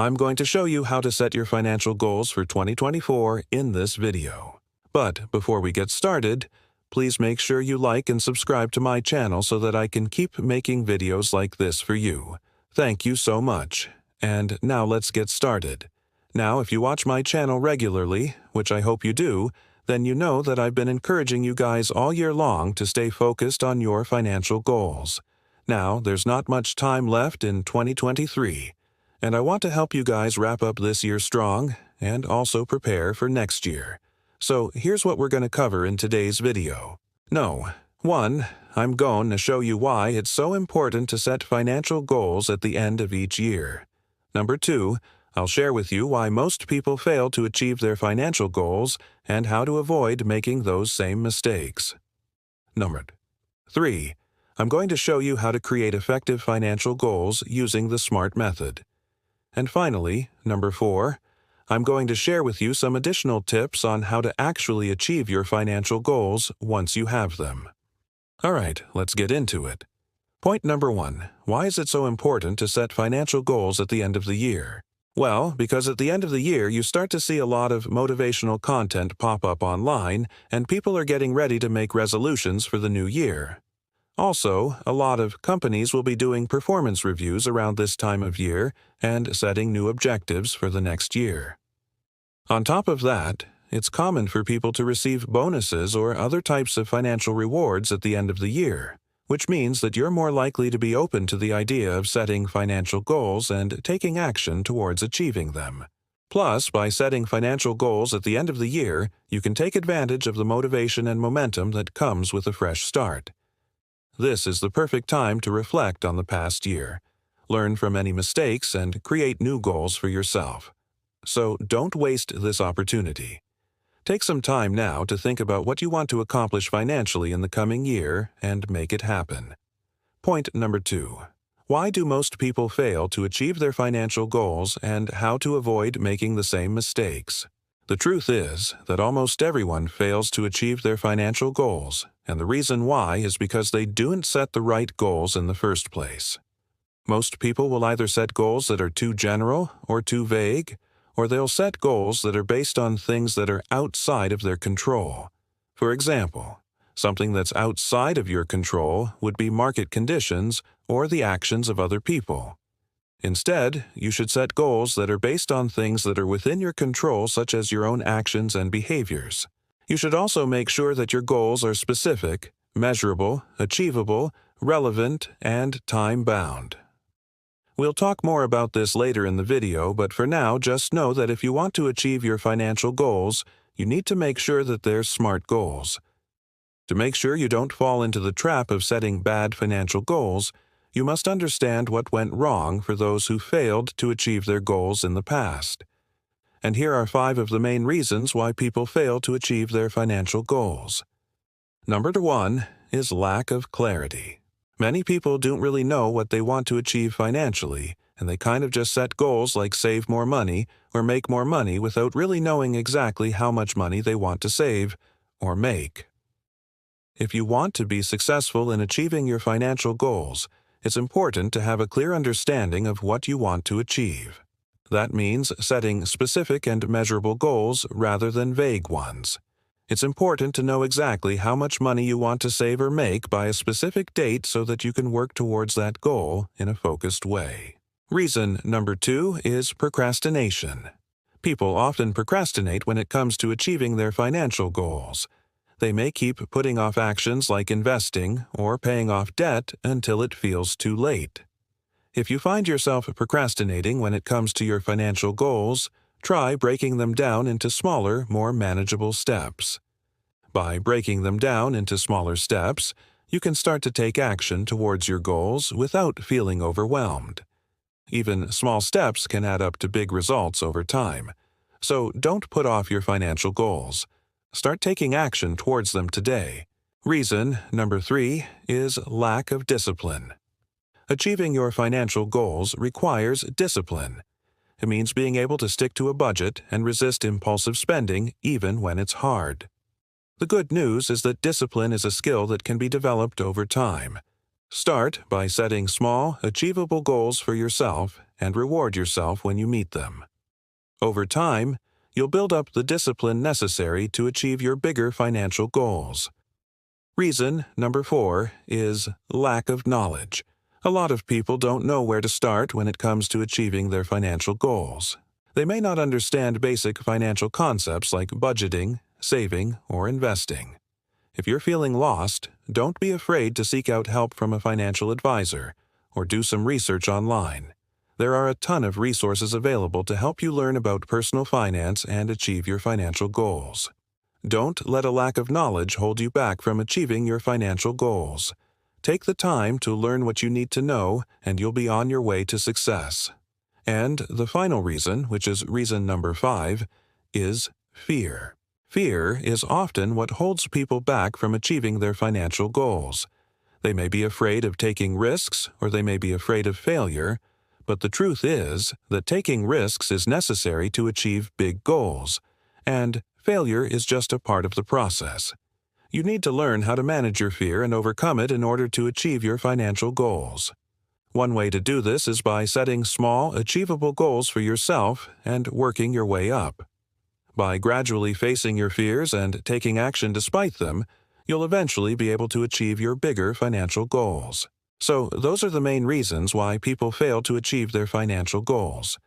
I'm going to show you how to set your financial goals for 2024 in this video. But before we get started, please make sure you like and subscribe to my channel so that I can keep making videos like this for you. Thank you so much. And now let's get started. Now, if you watch my channel regularly, which I hope you do, then you know that I've been encouraging you guys all year long to stay focused on your financial goals. Now, there's not much time left in 2023. And I want to help you guys wrap up this year strong and also prepare for next year. So here's what we're going to cover in today's video. 1. I'm going to show you why it's so important to set financial goals at the end of each year. 2. I'll share with you why most people fail to achieve their financial goals and how to avoid making those same mistakes. 3. I'm going to show you how to create effective financial goals using the SMART method. And finally, 4, I'm going to share with you some additional tips on how to actually achieve your financial goals once you have them. All right, let's get into it. Point 1, why is it so important to set financial goals at the end of the year? Well, because at the end of the year you start to see a lot of motivational content pop up online, and people are getting ready to make resolutions for the new year. Also, a lot of companies will be doing performance reviews around this time of year and setting new objectives for the next year. On top of that, it's common for people to receive bonuses or other types of financial rewards at the end of the year, which means that you're more likely to be open to the idea of setting financial goals and taking action towards achieving them. Plus, by setting financial goals at the end of the year, you can take advantage of the motivation and momentum that comes with a fresh start. This is the perfect time to reflect on the past year, learn from any mistakes, and create new goals for yourself. So don't waste this opportunity. Take some time now to think about what you want to accomplish financially in the coming year and make it happen. Point 2. Why do most people fail to achieve their financial goals and how to avoid making the same mistakes? The truth is that almost everyone fails to achieve their financial goals, and the reason why is because they didn't set the right goals in the first place. Most people will either set goals that are too general or too vague, or they'll set goals that are based on things that are outside of their control. For example, something that's outside of your control would be market conditions or the actions of other people. Instead, you should set goals that are based on things that are within your control, such as your own actions and behaviors. You should also make sure that your goals are specific, measurable, achievable, relevant, and time-bound. We'll talk more about this later in the video, but for now, just know that if you want to achieve your financial goals, you need to make sure that they're SMART goals. To make sure you don't fall into the trap of setting bad financial goals, you must understand what went wrong for those who failed to achieve their goals in the past. And here are 5 of the main reasons why people fail to achieve their financial goals. 1 is lack of clarity. Many people don't really know what they want to achieve financially, and they kind of just set goals like save more money or make more money without really knowing exactly how much money they want to save or make. If you want to be successful in achieving your financial goals, it's important to have a clear understanding of what you want to achieve. That means setting specific and measurable goals rather than vague ones. It's important to know exactly how much money you want to save or make by a specific date so that you can work towards that goal in a focused way. Reason 2 is procrastination. People often procrastinate when it comes to achieving their financial goals. They may keep putting off actions like investing or paying off debt until it feels too late. If you find yourself procrastinating when it comes to your financial goals, try breaking them down into smaller, more manageable steps. By breaking them down into smaller steps, you can start to take action towards your goals without feeling overwhelmed. Even small steps can add up to big results over time. So don't put off your financial goals. Start taking action towards them today. Reason 3 is lack of discipline. Achieving your financial goals requires discipline. It means being able to stick to a budget and resist impulsive spending even when it's hard. The good news is that discipline is a skill that can be developed over time. Start by setting small, achievable goals for yourself and reward yourself when you meet them. Over time, you'll build up the discipline necessary to achieve your bigger financial goals. Reason number 4 is lack of knowledge. A lot of people don't know where to start when it comes to achieving their financial goals. They may not understand basic financial concepts like budgeting, saving, or investing. If you're feeling lost, don't be afraid to seek out help from a financial advisor or do some research online. There are a ton of resources available to help you learn about personal finance and achieve your financial goals. Don't let a lack of knowledge hold you back from achieving your financial goals. Take the time to learn what you need to know, and you'll be on your way to success. And the final reason, which is reason number 5, is fear. Fear is often what holds people back from achieving their financial goals. They may be afraid of taking risks, or they may be afraid of failure, but the truth is that taking risks is necessary to achieve big goals, and failure is just a part of the process. You need to learn how to manage your fear and overcome it in order to achieve your financial goals. One way to do this is by setting small, achievable goals for yourself and working your way up. By gradually facing your fears and taking action despite them, you'll eventually be able to achieve your bigger financial goals. So, those are the main reasons why people fail to achieve their financial goals.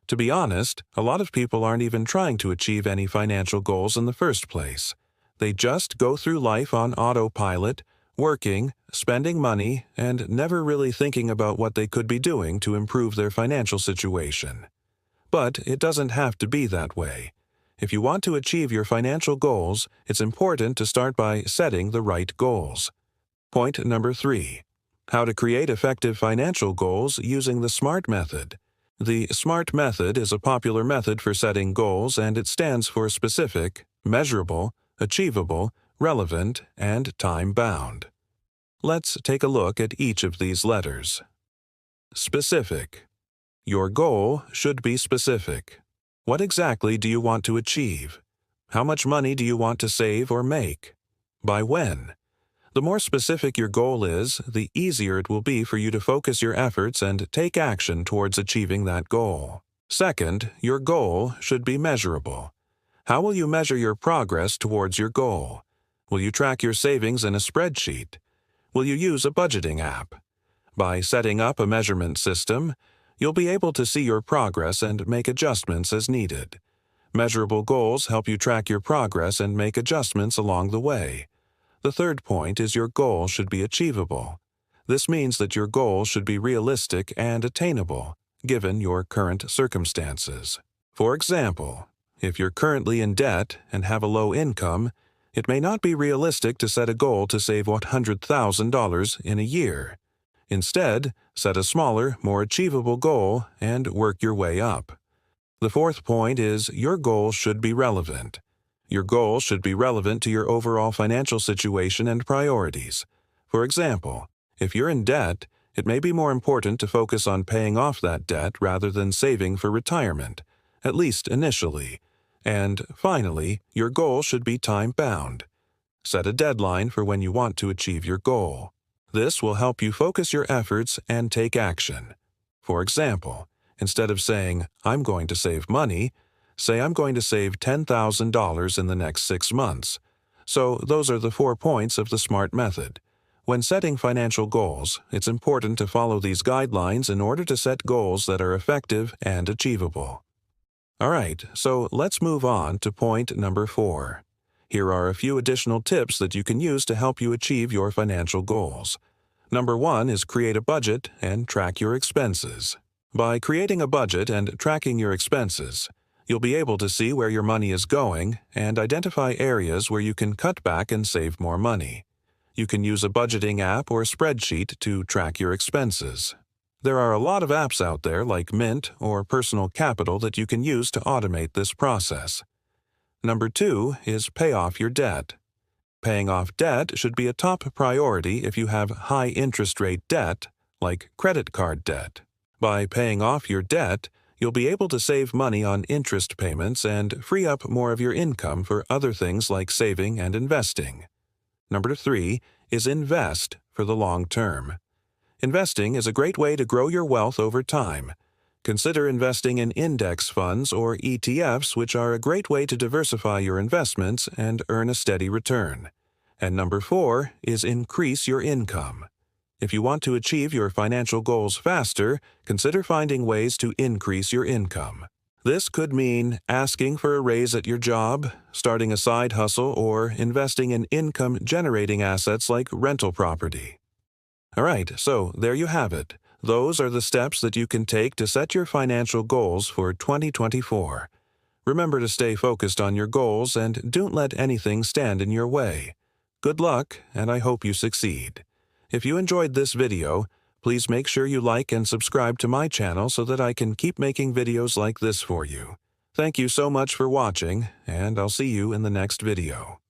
To be honest, a lot of people aren't even trying to achieve any financial goals in the first place. They just go through life on autopilot, working, spending money, and never really thinking about what they could be doing to improve their financial situation. But it doesn't have to be that way. If you want to achieve your financial goals, it's important to start by setting the right goals. Point number 3. How to create effective financial goals using the SMART method. The SMART method is a popular method for setting goals, and it stands for specific, measurable, achievable, relevant, and time-bound. Let's take a look at each of these letters. Specific. Your goal should be specific. What exactly do you want to achieve? How much money do you want to save or make? By when? The more specific your goal is, the easier it will be for you to focus your efforts and take action towards achieving that goal. Second, your goal should be measurable. How will you measure your progress towards your goal? Will you track your savings in a spreadsheet? Will you use a budgeting app? By setting up a measurement system, you'll be able to see your progress and make adjustments as needed. Measurable goals help you track your progress and make adjustments along the way. The third point is your goal should be achievable. This means that your goal should be realistic and attainable, given your current circumstances. For example, if you're currently in debt and have a low income, it may not be realistic to set a goal to save $100,000 in a year. Instead, set a smaller, more achievable goal and work your way up. The fourth point is your goal should be relevant. Your goal should be relevant to your overall financial situation and priorities. For example, if you're in debt, it may be more important to focus on paying off that debt rather than saving for retirement, at least initially. And finally, your goal should be time-bound. Set a deadline for when you want to achieve your goal. This will help you focus your efforts and take action. For example, instead of saying, "I'm going to save money," say, "I'm going to save $10,000 in the next 6 months." So those are the 4 points of the SMART method. When setting financial goals, it's important to follow these guidelines in order to set goals that are effective and achievable. All right, so let's move on to point number 4. Here are a few additional tips that you can use to help you achieve your financial goals. Number 1 is create a budget and track your expenses. By creating a budget and tracking your expenses, you'll be able to see where your money is going and identify areas where you can cut back and save more money. You can use a budgeting app or spreadsheet to track your expenses. There are a lot of apps out there like Mint or Personal Capital that you can use to automate this process. Number 2 is pay off your debt. Paying off debt should be a top priority if you have high interest rate debt, like credit card debt. By paying off your debt, you'll be able to save money on interest payments and free up more of your income for other things like saving and investing. Number 3 is invest for the long term. Investing is a great way to grow your wealth over time. Consider investing in index funds or ETFs, which are a great way to diversify your investments and earn a steady return. And number 4 is increase your income. If you want to achieve your financial goals faster, consider finding ways to increase your income. This could mean asking for a raise at your job, starting a side hustle, or investing in income-generating assets like rental property. All right, so there you have it. Those are the steps that you can take to set your financial goals for 2024. Remember to stay focused on your goals and don't let anything stand in your way. Good luck, and I hope you succeed. If you enjoyed this video, please make sure you like and subscribe to my channel so that I can keep making videos like this for you. Thank you so much for watching, and I'll see you in the next video.